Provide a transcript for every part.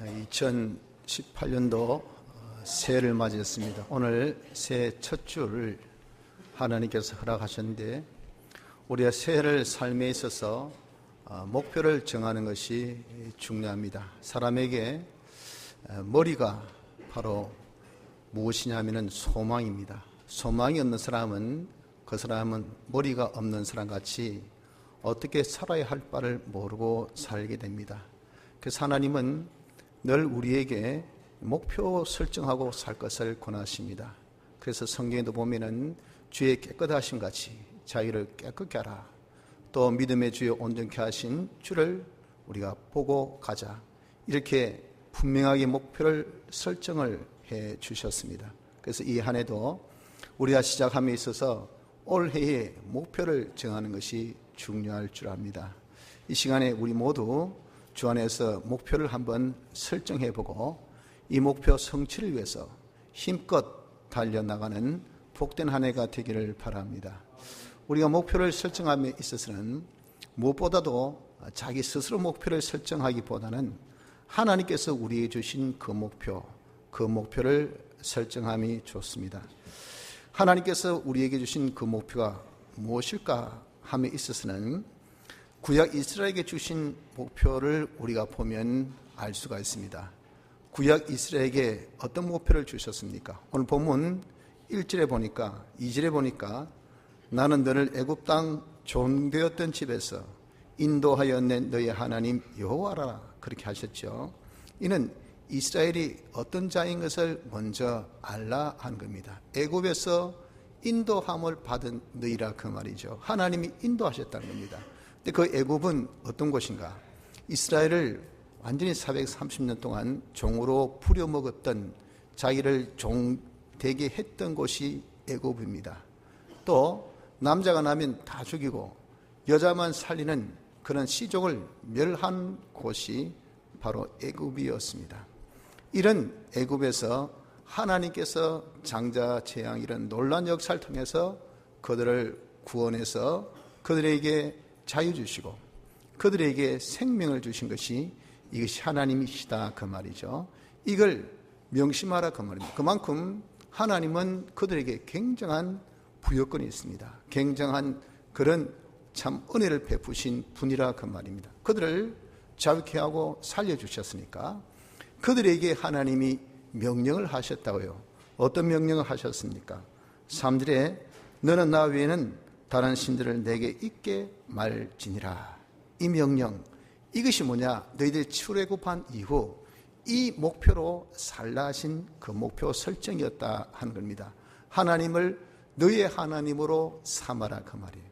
2018년도 새해를 맞이했습니다. 오늘 새해 첫 주를 하나님께서 허락하셨는데, 우리가 새해를 삶에 있어서 목표를 정하는 것이 중요합니다. 사람에게 머리가 바로 무엇이냐면 소망입니다. 소망이 없는 사람은 그 사람은 머리가 없는 사람 같이 어떻게 살아야 할 바를 모르고 살게 됩니다. 그래서 하나님은 늘 우리에게 목표 설정하고 살 것을 권하십니다. 그래서 성경에도 보면은 주의 깨끗하심 같이 자기를 깨끗게 하라, 또 믿음의 주에 온전케 하신 주를 우리가 보고 가자, 이렇게 분명하게 목표를 설정을 해 주셨습니다. 그래서 이 한 해도 우리가 시작함에 있어서 올해의 목표를 정하는 것이 중요할 줄 압니다. 이 시간에 우리 모두 주 안에서 목표를 한번 설정해보고 이 목표 성취를 위해서 힘껏 달려나가는 복된 한 해가 되기를 바랍니다. 우리가 목표를 설정함에 있어서는 무엇보다도 자기 스스로 목표를 설정하기보다는 하나님께서 우리에게 주신 그 목표를 설정함이 좋습니다. 하나님께서 우리에게 주신 그 목표가 무엇일까 함에 있어서는 구약 이스라엘에게 주신 목표를 우리가 보면 알 수가 있습니다. 구약 이스라엘에게 어떤 목표를 주셨습니까? 오늘 본문 1절에 보니까, 2절에 보니까 나는 너를 애굽 땅 종되었던 집에서 인도하여 낸 너의 하나님 여호와라, 그렇게 하셨죠. 이는 이스라엘이 어떤 자인 것을 먼저 알라 한 겁니다. 애굽에서 인도함을 받은 너희라, 그 말이죠. 하나님이 인도하셨다는 겁니다. 근데 그 애굽은 어떤 곳인가? 이스라엘을 완전히 430년 동안 종으로 부려먹었던, 자기를 종되게 했던 곳이 애굽입니다. 또 남자가 나면 다 죽이고 여자만 살리는 그런 시족을 멸한 곳이 바로 애굽이었습니다. 이런 애굽에서 하나님께서 장자 재앙 이런 놀라운 역사를 통해서 그들을 구원해서 그들에게 자유 주시고 그들에게 생명을 주신 것이, 이것이 하나님이시다, 그 말이죠. 이걸 명심하라, 그 말입니다. 그만큼 하나님은 그들에게 굉장한 부여권이 있습니다. 굉장한 그런 참 은혜를 베푸신 분이라, 그 말입니다. 그들을 자유케 하고 살려주셨으니까 그들에게 하나님이 명령을 하셨다고요. 어떤 명령을 하셨습니까? 3절에 너는 나 외에는 다른 신들을 내게 있게 말지니라. 이 명령, 이것이 뭐냐? 너희들이 출애굽한 이후 이 목표로 살라 하신 그 목표 설정이었다 하는 겁니다. 하나님을 너의 하나님으로 삼아라, 그 말이에요.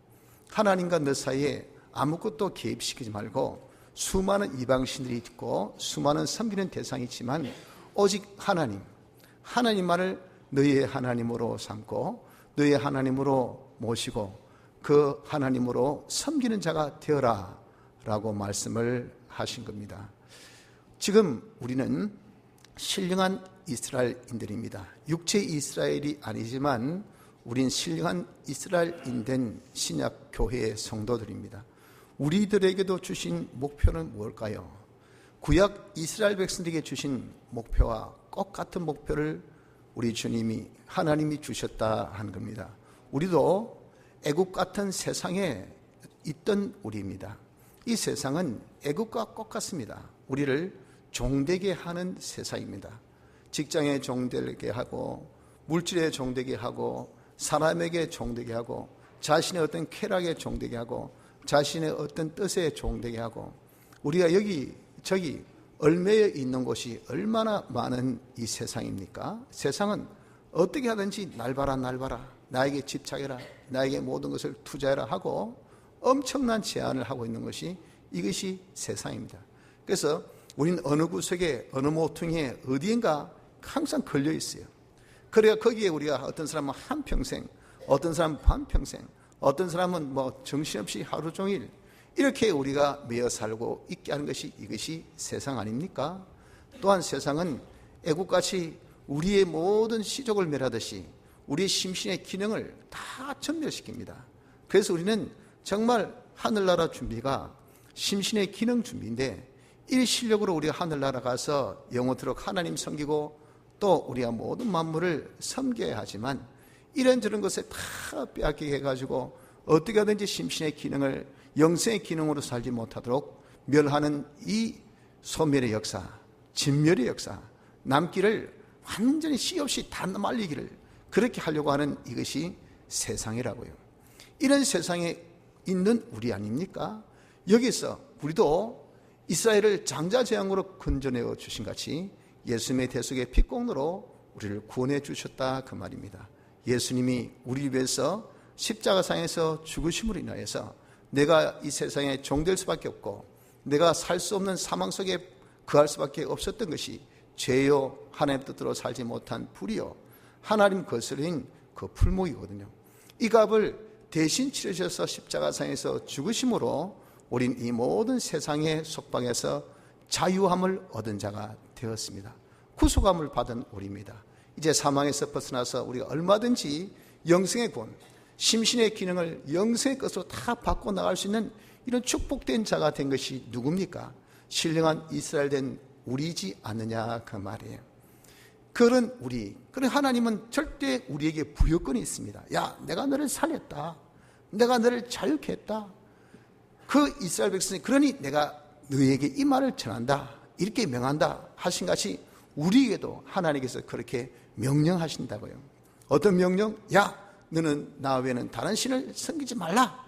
하나님과 너 사이에 아무것도 개입시키지 말고, 수많은 이방신들이 있고 수많은 섬기는 대상이 있지만 오직 하나님만을 너희의 하나님으로 삼고 너희의 하나님으로 모시고 그 하나님으로 섬기는 자가 되어라 라고 말씀을 하신 겁니다. 지금 우리는 신령한 이스라엘인들입니다. 육체 이스라엘이 아니지만 우린 신령한 이스라엘인된 신약 교회의 성도들입니다. 우리들에게도 주신 목표는 무엇일까요? 구약 이스라엘 백성들에게 주신 목표와 똑같은 목표를 우리 주님이, 하나님이 주셨다 하는 겁니다. 우리도 애굽 같은 세상에 있던 우리입니다. 이 세상은 애굽과 똑같습니다. 우리를 종되게 하는 세상입니다. 직장에 종되게 하고, 물질에 종되게 하고, 사람에게 종되게 하고, 자신의 어떤 쾌락에 종되게 하고, 자신의 어떤 뜻에 종되게 하고, 우리가 저기 얽매여 있는 곳이 얼마나 많은 이 세상입니까? 세상은 어떻게 하든지 날 봐라, 나에게 집착해라, 나에게 모든 것을 투자해라 하고 엄청난 제한을 하고 있는 것이, 이것이 세상입니다. 그래서 우리는 어느 구석에, 어느 모퉁이에, 어디인가 항상 걸려 있어요. 그래야 거기에 우리가, 어떤 사람은 한평생, 어떤 사람은 반평생, 어떤 사람은 정신없이 하루 종일 이렇게 우리가 매여 살고 있게 하는 것이, 이것이 세상 아닙니까? 또한 세상은 애국같이 우리의 모든 시족을 멸하듯이 우리의 심신의 기능을 다 전멸시킵니다. 그래서 우리는 정말 하늘나라 준비가 심신의 기능 준비인데, 이 실력으로 우리가 하늘나라 가서 영원토록 하나님 섬기고 또 우리가 모든 만물을 섬겨야 하지만 이런저런 것에 다 빼앗기게 해가지고 어떻게 하든지 심신의 기능을 영생의 기능으로 살지 못하도록 멸하는 이 소멸의 역사, 진멸의 역사, 남기를 완전히 씨 없이 다 말리기를 그렇게 하려고 하는 이것이 세상이라고요. 이런 세상에 있는 우리 아닙니까? 여기서 우리도 이스라엘을 장자재앙으로 건져내어 주신 같이 예수님의 대속의 피공로로 우리를 구원해 주셨다 그 말입니다. 예수님이 우리 위해서 십자가상에서 죽으심으로 인하여서 내가 이 세상에 종될 수밖에 없고 내가 살 수 없는 사망 속에 거할 수밖에 없었던 것이 죄요 하나님 뜻대로 살지 못한 불이요 하나님 거스린 그 풀목이거든요. 이 값을 대신 치르셔서 십자가상에서 죽으심으로 우린 이 모든 세상의 속박에서 자유함을 얻은 자가 되었습니다. 구속함을 받은 우리입니다. 이제 사망에서 벗어나서 우리가 얼마든지 영생의 구원, 심신의 기능을 영생의 것으로 다 바꿔 나갈 수 있는 이런 축복된 자가 된 것이 누굽니까? 신령한 이스라엘 된 우리지 않느냐 그 말이에요. 그런 하나님은 절대 우리에게 부여권이 있습니다. 야, 내가 너를 살렸다. 내가 너를 자유케 했다. 그 이스라엘 백성이 그러니 내가 너에게 이 말을 전한다. 이렇게 명한다 하신 것이 우리에게도 하나님께서 그렇게 명령하신다고요. 어떤 명령? 야, 너는 나 외에는 다른 신을 섬기지 말라.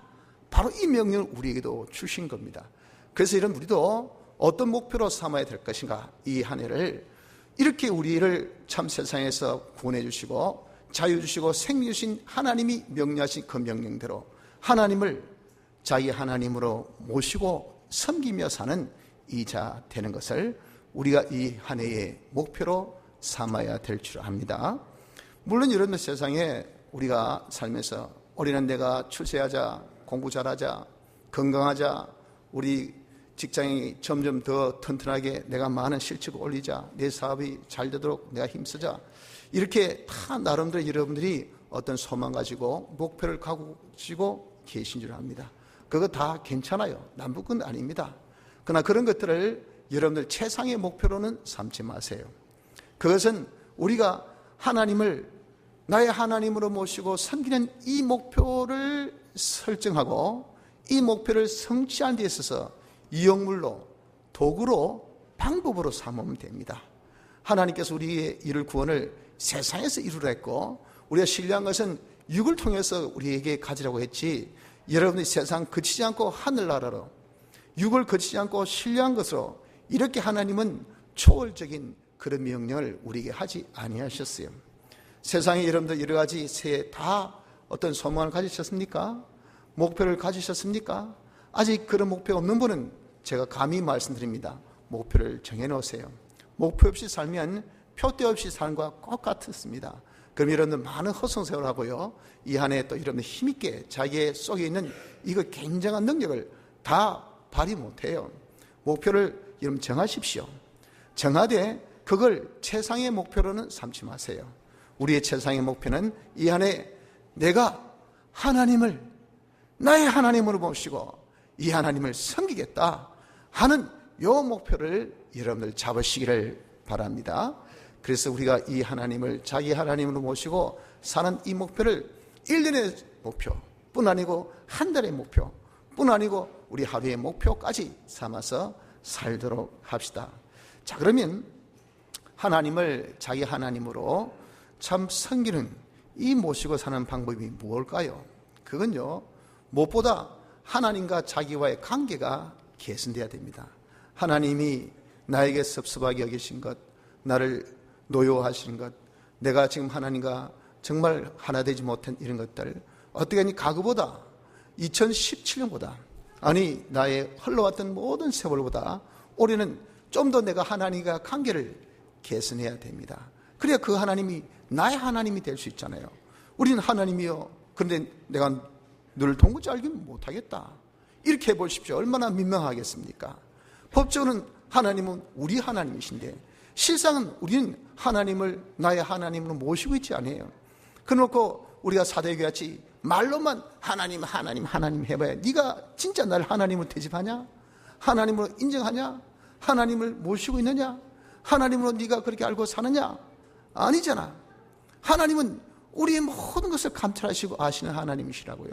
바로 이 명령을 우리에게도 주신 겁니다. 그래서 이런 우리도 어떤 목표로 삼아야 될 것인가? 이 한 해를 이렇게 우리를 참 세상에서 구원해 주시고 자유 주시고 생명 주신 하나님이 명령하신 그 명령대로 하나님을 자기 하나님으로 모시고 섬기며 사는 이 자 되는 것을 우리가 이 한 해의 목표로 삼아야 될 줄 압니다. 물론 이런 세상에 우리가 살면서 우리는 내가 출세하자, 공부 잘하자, 건강하자, 우리 직장이 점점 더 튼튼하게 내가 많은 실적을 올리자, 내 사업이 잘 되도록 내가 힘쓰자, 이렇게 다 나름대로 여러분들이 어떤 소망 가지고 목표를 가지고 계신 줄 압니다. 그거 다 괜찮아요. 남북은 아닙니다. 그러나 그런 것들을 여러분들 최상의 목표로는 삼지 마세요. 그것은 우리가 하나님을 나의 하나님으로 모시고 섬기는 이 목표를 설정하고 이 목표를 성취하는 데 있어서 이용물로, 도구로, 방법으로 삼으면 됩니다. 하나님께서 우리의 이룰 구원을 세상에서 이루라 했고 우리가 신뢰한 것은 육을 통해서 우리에게 가지라고 했지, 여러분이 세상 거치지 않고 하늘나라로 육을 거치지 않고 신뢰한 것으로 이렇게 하나님은 초월적인 그런 명령을 우리에게 하지 아니하셨어요. 세상에 여러분들 여러 가지 새해 다 어떤 소망을 가지셨습니까? 목표를 가지셨습니까? 아직 그런 목표 없는 분은 제가 감히 말씀드립니다. 목표를 정해놓으세요. 목표 없이 살면 표대 없이 사는 것과 똑같습니다. 그럼 여러분들 많은 허송세월 하고요, 이 한 해 또 여러분들 힘있게 자기의 속에 있는 이거 굉장한 능력을 다 발휘 못해요. 목표를 여러분 정하십시오. 정하되 그걸 최상의 목표로는 삼지 마세요. 우리의 최상의 목표는 이 한 해 내가 하나님을 나의 하나님으로 모시고 이 하나님을 섬기겠다 하는 요 목표를 여러분들 잡으시기를 바랍니다. 그래서 우리가 이 하나님을 자기 하나님으로 모시고 사는 이 목표를 1년의 목표뿐 아니고 한 달의 목표뿐 아니고 우리 하루의 목표까지 삼아서 살도록 합시다. 자, 그러면 하나님을 자기 하나님으로 참 섬기는 이 모시고 사는 방법이 무엇일까요? 그건요, 무엇보다 하나님과 자기와의 관계가 개선돼야 됩니다. 하나님이 나에게 섭섭하게 여기신 것, 나를 노여워하시는 것, 내가 지금 하나님과 정말 하나 되지 못한 이런 것들, 어떻게 하니 과거보다 2017년보다 아니 나의 흘러왔던 모든 세월보다 올해는 좀 더 내가 하나님과 관계를 개선해야 됩니다. 그래야 그 하나님이 나의 하나님이 될 수 있잖아요. 우리는 하나님이요, 그런데 내가 너를 동무지 알기는 못하겠다, 이렇게 해보십시오. 얼마나 민망하겠습니까? 법적으로는 하나님은 우리 하나님이신데 실상은 우리는 하나님을 나의 하나님으로 모시고 있지 않아요. 그래놓고 우리가 사대교회같이 말로만 하나님 하나님 하나님 해봐야 네가 진짜 나를 하나님으로 대접하냐? 하나님으로 인정하냐? 하나님을 모시고 있느냐? 하나님으로 네가 그렇게 알고 사느냐? 아니잖아. 하나님은 우리의 모든 것을 감찰하시고 아시는 하나님이시라고요.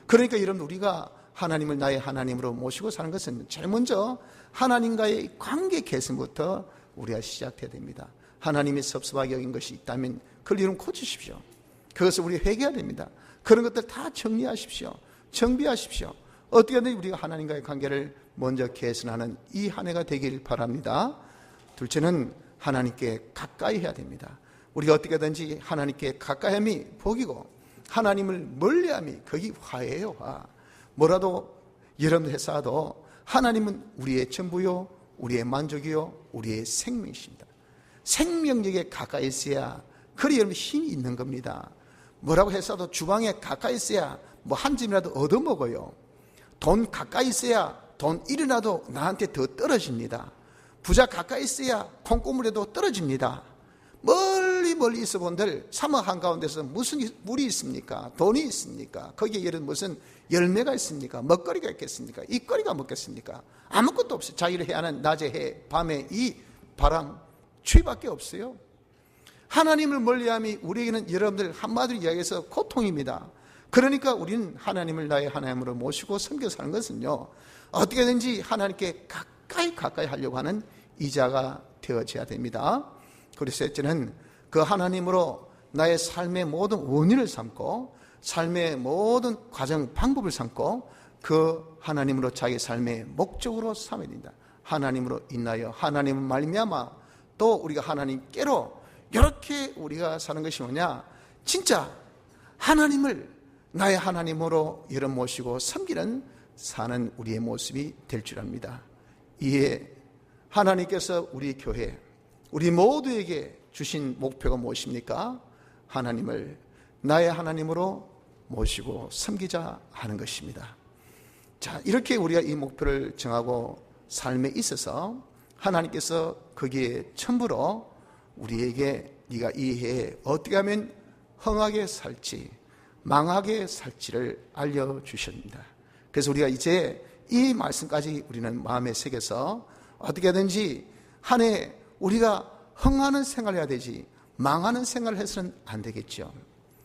그러니까 여러분, 우리가 하나님을 나의 하나님으로 모시고 사는 것은 제일 먼저 하나님과의 관계 개선부터 우리가 시작해야 됩니다. 하나님이 섭섭하게 여긴 것이 있다면 그걸 여러분 고치십시오. 그것을 우리 회개해야 됩니다. 그런 것들 다 정리하십시오. 정비하십시오. 어떻게든 우리가 하나님과의 관계를 먼저 개선하는 이 한 해가 되길 바랍니다. 둘째는 하나님께 가까이 해야 됩니다. 우리가 어떻게든지 하나님께 가까이함이 복이고 하나님을 멀리함이 거기 화예요. 화. 뭐라도 여러분들 했어도 하나님은 우리의 전부요, 우리의 만족이요, 우리의 생명이십니다. 생명력에 가까이 있어야 그리 여러분 힘이 있는 겁니다. 뭐라고 했어도 주방에 가까이 있어야 뭐 한 점이라도 얻어먹어요. 돈 가까이 있어야 돈 일이라도 나한테 더 떨어집니다. 부자 가까이 있어야 콩고물에도 떨어집니다. 멀리 있어 본들 사막 한가운데서 무슨 물이 있습니까? 돈이 있습니까? 거기에 예를 무슨 열매가 있습니까? 먹거리가 있겠습니까? 이거리가 먹겠습니까? 아무것도 없어요. 자기를 해야 하는 낮에 해, 밤에 이 바람, 추위밖에 없어요. 하나님을 멀리함이 우리에게는 여러분들 한마디로 이야기해서 고통입니다. 그러니까 우리는 하나님을 나의 하나님으로 모시고 섬겨 사는 것은요, 어떻게든지 하나님께 가까이 하려고 하는 이자가 되어져야 됩니다. 그리고 셋째는 그 하나님으로 나의 삶의 모든 원인을 삼고 삶의 모든 과정 방법을 삼고 그 하나님으로 자기 삶의 목적으로 삼아야 된다. 하나님으로 인하여 하나님을 말미암아 또 우리가 하나님께로 이렇게 우리가 사는 것이 뭐냐? 진짜 하나님을 나의 하나님으로 열어 모시고 섬기는 사는 우리의 모습이 될 줄 압니다. 이에 하나님께서 우리 교회, 우리 모두에게 주신 목표가 무엇입니까? 하나님을 나의 하나님으로 모시고 섬기자 하는 것입니다. 자, 이렇게 우리가 이 목표를 정하고 삶에 있어서 하나님께서 거기에 첨부로 우리에게 네가 이 해에 어떻게 하면 흥하게 살지 망하게 살지를 알려주십니다. 그래서 우리가 이제 이 말씀까지 우리는 마음에 새겨서 어떻게든지 한 해 우리가 흥하는 생활을 해야 되지 망하는 생활을 해서는 안 되겠죠.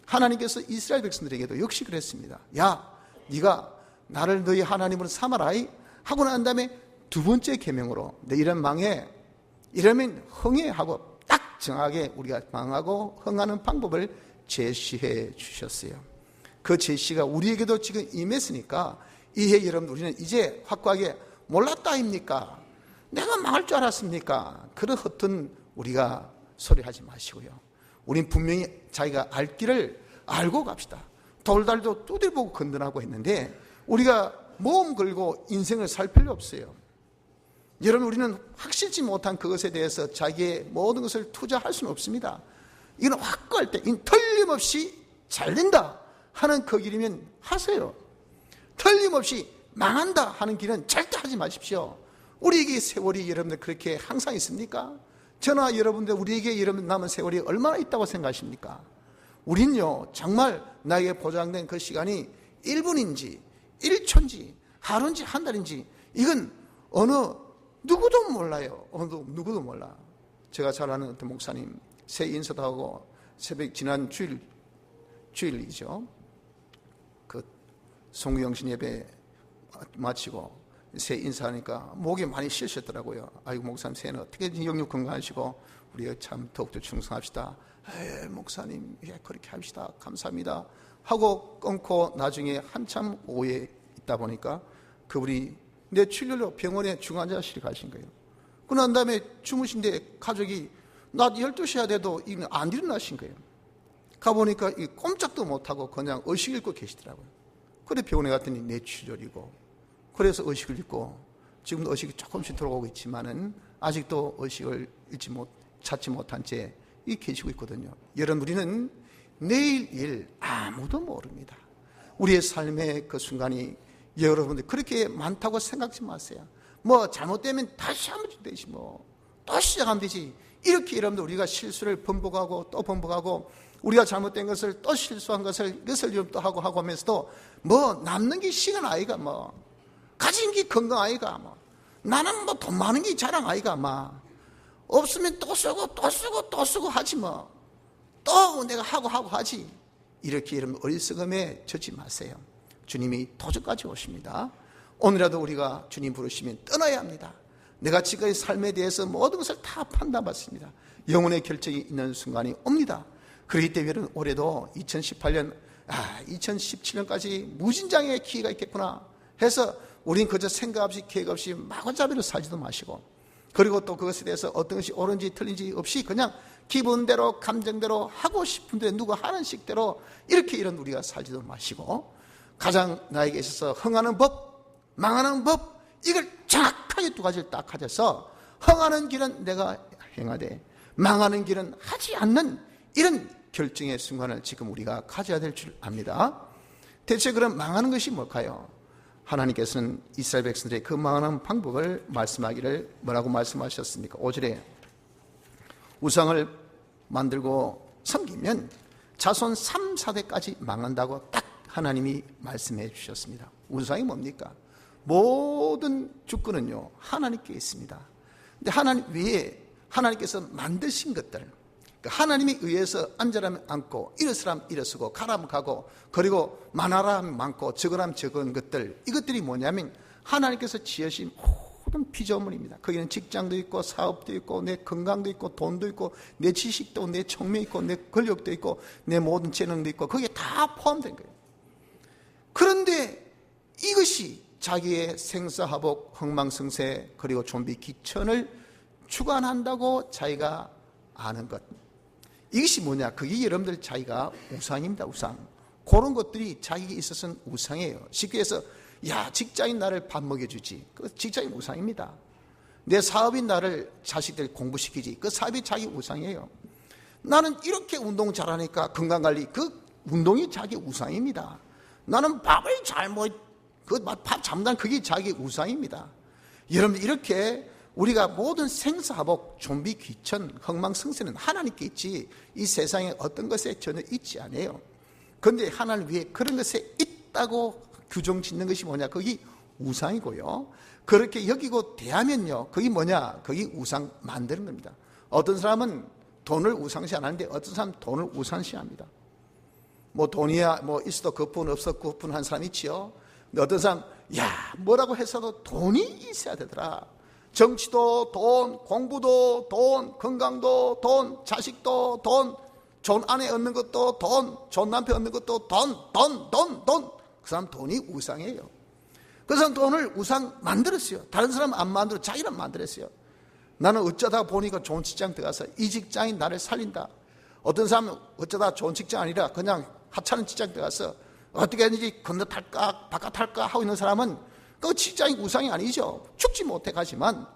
하나님께서 이스라엘 백성들에게도 역시 그랬습니다. 야, 네가 나를 너희 하나님으로 삼아라 하고 난 다음에 두 번째 계명으로 너 이런 망해 이러면 흥해 하고 딱 정하게 우리가 망하고 흥하는 방법을 제시해 주셨어요. 그 제시가 우리에게도 지금 임했으니까 이해 여러분 우리는 이제 확고하게 몰랐다입니까? 내가 망할 줄 알았습니까? 그런 허튼 우리가 소리하지 마시고요. 우린 분명히 자기가 알 길을 알고 갑시다. 돌달도 두들보고 건너라고 했는데 우리가 모험 걸고 인생을 살 필요 없어요. 여러분 우리는 확실치 못한 그것에 대해서 자기의 모든 것을 투자할 수는 없습니다. 이건 확고할 때 틀림없이 잘 된다 하는 그 길이면 하세요. 틀림없이 망한다 하는 길은 절대 하지 마십시오. 우리에게 세월이 여러분들 그렇게 항상 있습니까? 저나 여러분들 우리에게 여러분 남은 세월이 얼마나 있다고 생각하십니까? 우린요 정말 나에게 보장된 그 시간이 1분인지 1초인지 하루인지 한 달인지 이건 어느 누구도 몰라요. 어느 누구도 몰라. 제가 잘 아는 어떤 목사님 새 인사도 하고 새벽 지난 주일이죠. 그 송구영신 예배 마치고 새 인사하니까 목이 많이 쉬셨더라고요. 아이고 목사님 새해는 어떻게 영육 건강하시고 우리가 참 더욱더 충성합시다. 목사님 그렇게 합시다. 감사합니다. 하고 끊고 나중에 한참 오후에 있다 보니까 그분이 내 출혈로 병원에 중환자실에 가신 거예요. 그난 다음에 주무신데 가족이 낮 12시야 돼도 안 일어나신 거예요. 가보니까 꼼짝도 못하고 그냥 의식 잃고 계시더라고요. 그래 병원에 갔더니 뇌출혈이고 그래서 의식을 잃고 지금도 의식이 조금씩 들어오고 있지만은 아직도 의식을 찾지 못한 채 계시고 있거든요. 여러분 우리는 내일 일 아무도 모릅니다. 우리의 삶의 그 순간이 여러분들 그렇게 많다고 생각하지 마세요. 뭐 잘못되면 다시 하면 되지 또 시작하면 되지. 이렇게 여러분들 우리가 실수를 번복하고 또 번복하고 우리가 잘못된 것을 또 실수한 것을 이것을 또 하고 하면서도 뭐 남는 게 시간 아이가 가진 게 건강 아이가 나는 뭐 돈 많은 게 자랑 아이가 막 없으면 또 쓰고 또 쓰고 또 쓰고 하지 뭐. 또 내가 하고 하지. 이렇게 이런 어리석음에 젖지 마세요. 주님이 도저까지 오십니다. 오늘이라도 우리가 주님 부르시면 떠나야 합니다. 내가 지금의 삶에 대해서 모든 것을 다 판단받습니다. 영혼의 결정이 있는 순간이 옵니다. 그렇기 때문에 올해도 2018년 2017년까지 무진장의 기회가 있겠구나 해서 우린 그저 생각 없이 계획 없이 마구잡이로 살지도 마시고, 그리고 또 그것에 대해서 어떤 것이 옳은지 틀린지 없이 그냥 기분대로 감정대로 하고 싶은 데 누가 하는 식대로 이렇게 이런 우리가 살지도 마시고, 가장 나에게 있어서 흥하는 법, 망하는 법, 이걸 정확하게 두 가지를 딱 가져서 흥하는 길은 내가 행하되 망하는 길은 하지 않는 이런 결정의 순간을 지금 우리가 가져야 될 줄 압니다. 대체 그럼 망하는 것이 뭘까요? 하나님께서는 이스라엘 백성들의 그 망하는 방법을 말씀하기를 뭐라고 말씀하셨습니까? 5절에 우상을 만들고 섬기면 자손 3, 4대까지 망한다고 딱 하나님이 말씀해 주셨습니다. 우상이 뭡니까? 모든 주권은요 하나님께 있습니다. 근데 하나님 외에 하나님께서 만드신 것들, 하나님에 의해서 앉으라면 앉고 일어서라면 일어서고 가라면 가고 그리고 많아라면 많고 적으라면 적은 것들, 이것들이 뭐냐면 하나님께서 지으신 모든 피조물입니다. 거기는 직장도 있고 사업도 있고 내 건강도 있고 돈도 있고 내 지식도 내 총명이 있고 내 권력도 있고 내 모든 재능도 있고 거기에 다 포함된 거예요. 그런데 이것이 자기의 생사화복, 흥망성쇠 그리고 좀비 기천을 주관한다고 자기가 아는 것, 이것이 뭐냐? 그게 여러분들 자기가 우상입니다. 우상. 그런 것들이 자기에게 있어서는 우상이에요. 쉽게 해서 직장인 나를 밥 먹여주지, 그 직장인 우상입니다. 내 사업인 나를 자식들 공부시키지, 그 사업이 자기 우상이에요. 나는 이렇게 운동 잘하니까 건강관리, 그 운동이 자기 우상입니다. 나는 밥을 잘 밥 잠단 그게 자기 우상입니다. 여러분들 이렇게 우리가 모든 생사화복, 좀비 귀천, 흥망성쇠는 하나님께 있지 이 세상에 어떤 것에 전혀 있지 않아요. 그런데 하나님 위에 그런 것에 있다고 규정 짓는 것이 뭐냐? 그게 우상이고요. 그렇게 여기고 대하면요, 그게 뭐냐? 그게 우상 만드는 겁니다. 어떤 사람은 돈을 우상시 안 하는데 어떤 사람은 돈을 우상시 합니다. 뭐 돈이야 뭐 있어도 거푼 없어도 거푼 한 사람 있지요. 근데 어떤 사람 뭐라고 해서도 돈이 있어야 되더라. 정치도 돈, 공부도 돈, 건강도 돈, 자식도 돈, 좋은 아내 얻는 것도 돈, 좋은 남편 얻는 것도 돈. 그 사람 돈이 우상이에요. 그 사람 돈을 우상 만들었어요. 다른 사람 안 만들어 자기는 만들었어요. 나는 어쩌다 보니까 좋은 직장 들어가서 이 직장이 나를 살린다. 어떤 사람은 어쩌다 좋은 직장 아니라 그냥 하찮은 직장 들어가서 어떻게 했는지 건너탈까 바깥할까 하고 있는 사람은 그 직장이 우상이 아니죠. 죽지 못해 가지만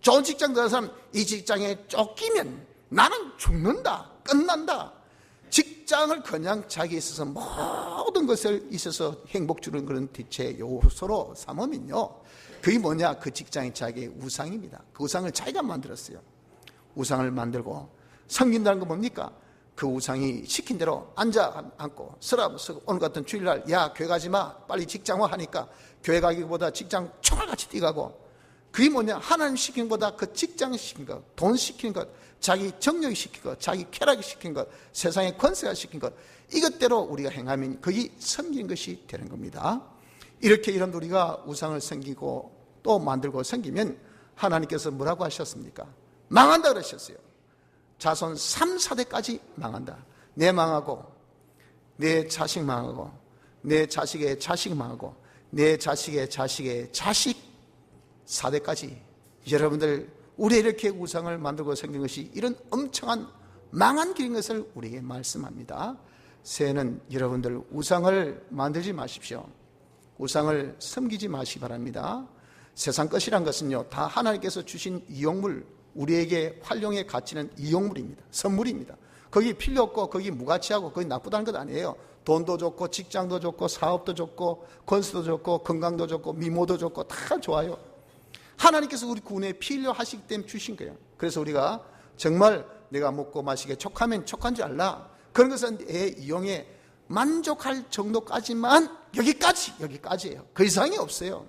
좋은 직장 들어간 사람, 이 직장에 쫓기면 나는 죽는다, 끝난다. 직장을 그냥 자기에 있어서 모든 것을 있어서 행복 주는 그런 대체 요소로 삼으면요, 그게 뭐냐? 그 직장이 자기의 우상입니다. 그 우상을 자기가 만들었어요. 우상을 만들고 섬긴다는 건 뭡니까? 그 우상이 시킨 대로 앉아 앉고 서랍 쓰고 오늘 같은 주일날 교회 가지 마, 빨리 직장 와 하니까 교회 가기보다 직장 총알같이 뛰어가고, 그게 뭐냐? 하나님 시킨 것보다 그 직장 시킨 것, 돈 시킨 것, 자기 정력이 시킨 것, 자기 쾌락이 시킨 것, 세상의 권세가 시킨 것, 이것대로 우리가 행하면 그게 섬기는 것이 되는 겁니다. 이렇게 이런 우리가 우상을 섬기고 또 만들고 섬기면 하나님께서 뭐라고 하셨습니까? 망한다 그러셨어요. 자손 3, 4대까지 망한다. 내 망하고 내 자식 망하고 내 자식의 자식 망하고 내 자식의 자식의 자식 4대까지. 여러분들 우리 이렇게 우상을 만들고 생긴 것이 이런 엄청난 망한 길인 것을 우리에게 말씀합니다. 새해는 여러분들 우상을 만들지 마십시오. 우상을 섬기지 마시기 바랍니다. 세상 것이란 것은요, 다 하나님께서 주신 이용물, 우리에게 활용의 가치는 이용물입니다. 선물입니다. 거기 필요 없고 거기 무가치하고 거기 나쁘다는 것 아니에요. 돈도 좋고 직장도 좋고 사업도 좋고 권수도 좋고 건강도 좋고 미모도 좋고 다 좋아요. 하나님께서 우리 구원에 필요하시기 때문에 주신 거예요. 그래서 우리가 정말 내가 먹고 마시게 촉하면 촉한 줄 알라. 그런 것은 내 이용에 만족할 정도까지만 여기까지예요. 그 이상이 없어요.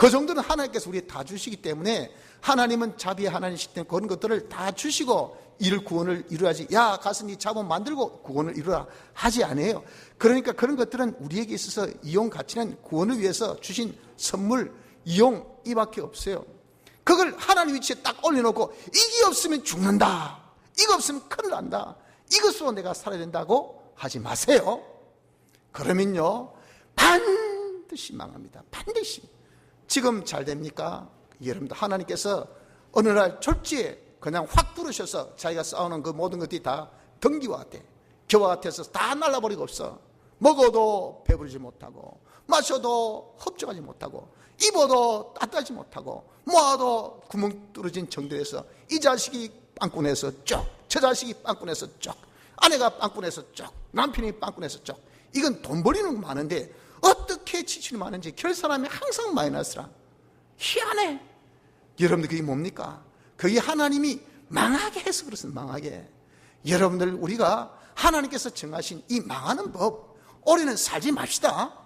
그 정도는 하나님께서 우리에 다 주시기 때문에 하나님은 자비의 하나님이시기 때문에 그런 것들을 다 주시고 이를 구원을 이루어야지, 야 가서 네 자본 만들고 구원을 이루라 하지 않아요. 그러니까 그런 것들은 우리에게 있어서 이용 가치는 구원을 위해서 주신 선물, 이용 이밖에 없어요. 그걸 하나님 위치에 딱 올려놓고 이게 없으면 죽는다, 이거 없으면 큰일 난다, 이것으로 내가 살아야 된다고 하지 마세요. 그러면요 반드시 망합니다. 반드시. 지금 잘 됩니까? 여러분들, 하나님께서 어느 날 졸지에 그냥 확 부르셔서 자기가 쌓아놓은 그 모든 것들이 다 등기와 같아, 겨와 같아서 다 날라버리고 없어. 먹어도 배부르지 못하고, 마셔도 흡족하지 못하고, 입어도 따뜻하지 못하고, 모아도 구멍 뚫어진 정도에서 이 자식이 빵꾸내서 쪽, 저 자식이 빵꾸내서 쪽, 아내가 빵꾸내서 쪽, 남편이 빵꾸내서 쪽. 이건 돈 벌이는 거 많은데 어떻게 지출이 많은지 결 사람이 항상 마이너스라. 희한해. 여러분들 그게 뭡니까? 그게 하나님이 망하게 해서 그렇습니다. 망하게. 여러분들, 우리가 하나님께서 정하신 이 망하는 법, 올해는 살지 맙시다.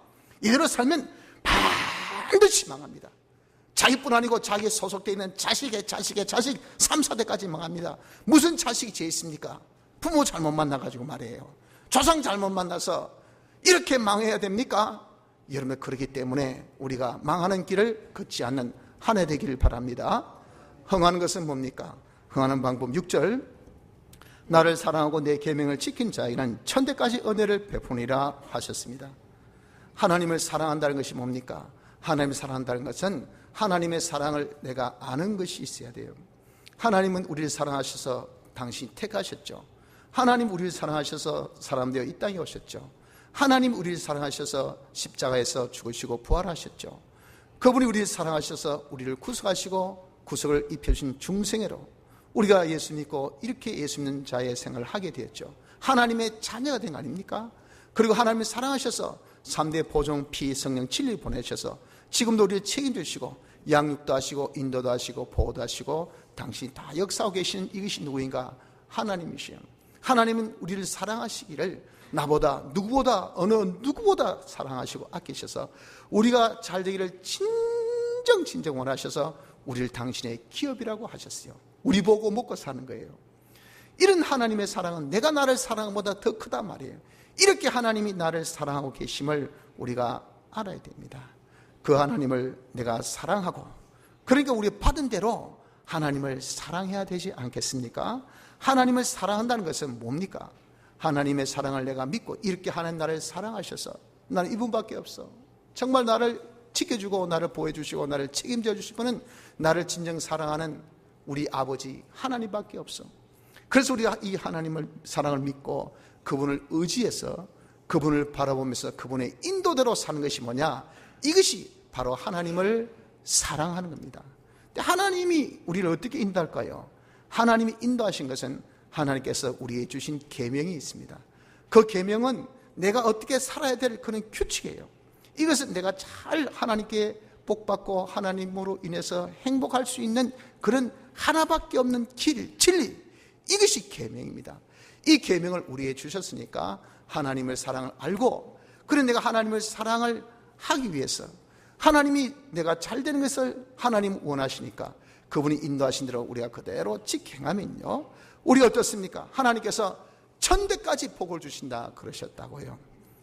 이대로 살면 반드시 망합니다. 자기뿐 아니고 자기에 소속되어 있는 자식의 자식 3, 4대까지 망합니다. 무슨 자식이 죄 있습니까? 부모 잘못 만나가지고 말이에요. 조상 잘못 만나서 이렇게 망해야 됩니까? 여러분, 그렇기 때문에 우리가 망하는 길을 걷지 않는 한 해 되기를 바랍니다. 흥하는 것은 뭡니까? 흥하는 방법 6절, 나를 사랑하고 내 계명을 지킨 자에게는 천대까지 은혜를 베푸니라 하셨습니다. 하나님을 사랑한다는 것이 뭡니까? 하나님을 사랑한다는 것은 하나님의 사랑을 내가 아는 것이 있어야 돼요. 하나님은 우리를 사랑하셔서 당신이 택하셨죠. 하나님 우리를 사랑하셔서 사람 되어 이 땅에 오셨죠. 하나님 우리를 사랑하셔서 십자가에서 죽으시고 부활하셨죠. 그분이 우리를 사랑하셔서 우리를 구속하시고 구속을 입혀주신 중생애로 우리가 예수 믿고 이렇게 예수 믿는 자의 생활을 하게 되었죠. 하나님의 자녀가 된 거 아닙니까? 그리고 하나님을 사랑하셔서 3대 보존 피 성령 진리를 보내셔서 지금도 우리를 책임지시고 양육도 하시고 인도도 하시고 보호도 하시고 당신이 다 역사하고 계시는 이것이 누구인가? 하나님이시요. 하나님은 우리를 사랑하시기를 나보다 누구보다 어느 누구보다 사랑하시고 아끼셔서 우리가 잘 되기를 진정 원하셔서 우리를 당신의 기업이라고 하셨어요. 우리 보고 먹고 사는 거예요. 이런 하나님의 사랑은 내가 나를 사랑한 것보다 더 크단 말이에요. 이렇게 하나님이 나를 사랑하고 계심을 우리가 알아야 됩니다. 그 하나님을 내가 사랑하고, 그러니까 우리 받은 대로 하나님을 사랑해야 되지 않겠습니까? 하나님을 사랑한다는 것은 뭡니까? 하나님의 사랑을 내가 믿고 이렇게 하나님 나를 사랑하셔서 나는 이분밖에 없어. 정말 나를 지켜주고 나를 보호해주시고 나를 책임져 주실 분은 나를 진정 사랑하는 우리 아버지 하나님밖에 없어. 그래서 우리가 이 하나님을 사랑을 믿고 그분을 의지해서 그분을 바라보면서 그분의 인도대로 사는 것이 뭐냐? 이것이 바로 하나님을 사랑하는 겁니다. 하나님이 우리를 어떻게 인도할까요? 하나님이 인도하신 것은 하나님께서 우리에게 주신 계명이 있습니다. 그 계명은 내가 어떻게 살아야 될 그런 규칙이에요. 이것은 내가 잘 하나님께 복받고 하나님으로 인해서 행복할 수 있는 그런 하나밖에 없는 길, 진리, 이것이 계명입니다. 이 계명을 우리에게 주셨으니까 하나님의 사랑을 알고, 그래 내가 하나님의 사랑을 하기 위해서 하나님이 내가 잘 되는 것을 하나님 원하시니까 그분이 인도하신 대로 우리가 그대로 직행하면요, 우리가 어떻습니까? 하나님께서 천대까지 복을 주신다 그러셨다고요.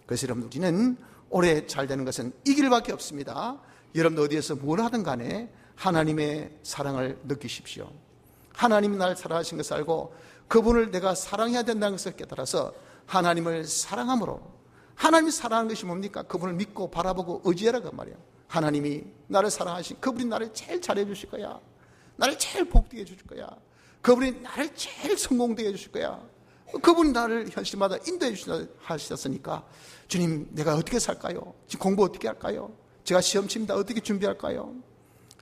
그래서 여러분, 우리는 올해 잘 되는 것은 이 길밖에 없습니다. 여러분들 어디에서 뭘 하든 간에 하나님의 사랑을 느끼십시오. 하나님이 나를 사랑하신 것을 알고 그분을 내가 사랑해야 된다는 것을 깨달아서 하나님을 사랑함으로, 하나님이 사랑하는 것이 뭡니까? 그분을 믿고 바라보고 의지하라고 말이에요. 하나님이 나를 사랑하신 그분이 나를 제일 잘해 주실 거야. 나를 제일 복되게 해 주실 거야. 그분이 나를 제일 성공되게 해 주실 거야. 그분이 나를 현실마다 인도해 주신다 하셨으니까, 주님 내가 어떻게 살까요? 지금 공부 어떻게 할까요? 제가 시험 칩니다. 어떻게 준비할까요?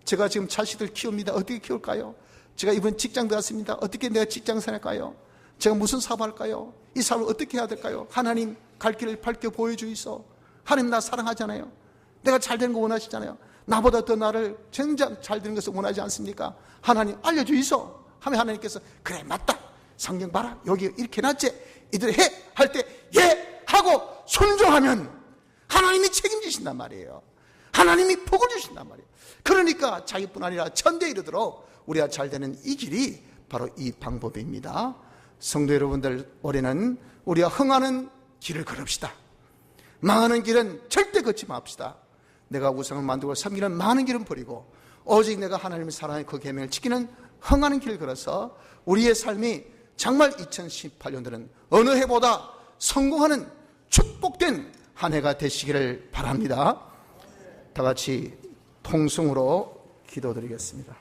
제가 지금 자식들 키웁니다. 어떻게 키울까요? 제가 이번 직장 들어갔습니다. 어떻게 내가 직장 생활할까요? 제가 무슨 사업할까요? 이 사업을 어떻게 해야 될까요? 하나님 갈 길을 밝혀 보여주이소. 하나님 나 사랑하잖아요. 내가 잘 되는 거 원하시잖아요. 나보다 더 나를 정작 잘 되는 것을 원하지 않습니까? 하나님 알려주이소 하면 하나님께서 그래 맞다, 성경 봐라, 여기 이렇게 해놨지, 이들 해 할 때 예 하고 순종하면 하나님이 책임지신단 말이에요. 하나님이 복을 주신단 말이에요. 그러니까 자기뿐 아니라 천대에 이르도록 우리가 잘 되는 이 길이 바로 이 방법입니다. 성도 여러분들, 올해는 우리가 흥하는 길을 걸읍시다. 망하는 길은 절대 걷지 맙시다. 내가 우상을 만들고 섬기는 많은 길은 버리고 오직 내가 하나님의 사랑의 그 계명을 지키는 흥하는 길을 걸어서 우리의 삶이 정말 2018년도는 어느 해보다 성공하는 축복된 한 해가 되시기를 바랍니다. 다 같이 통성으로 기도드리겠습니다.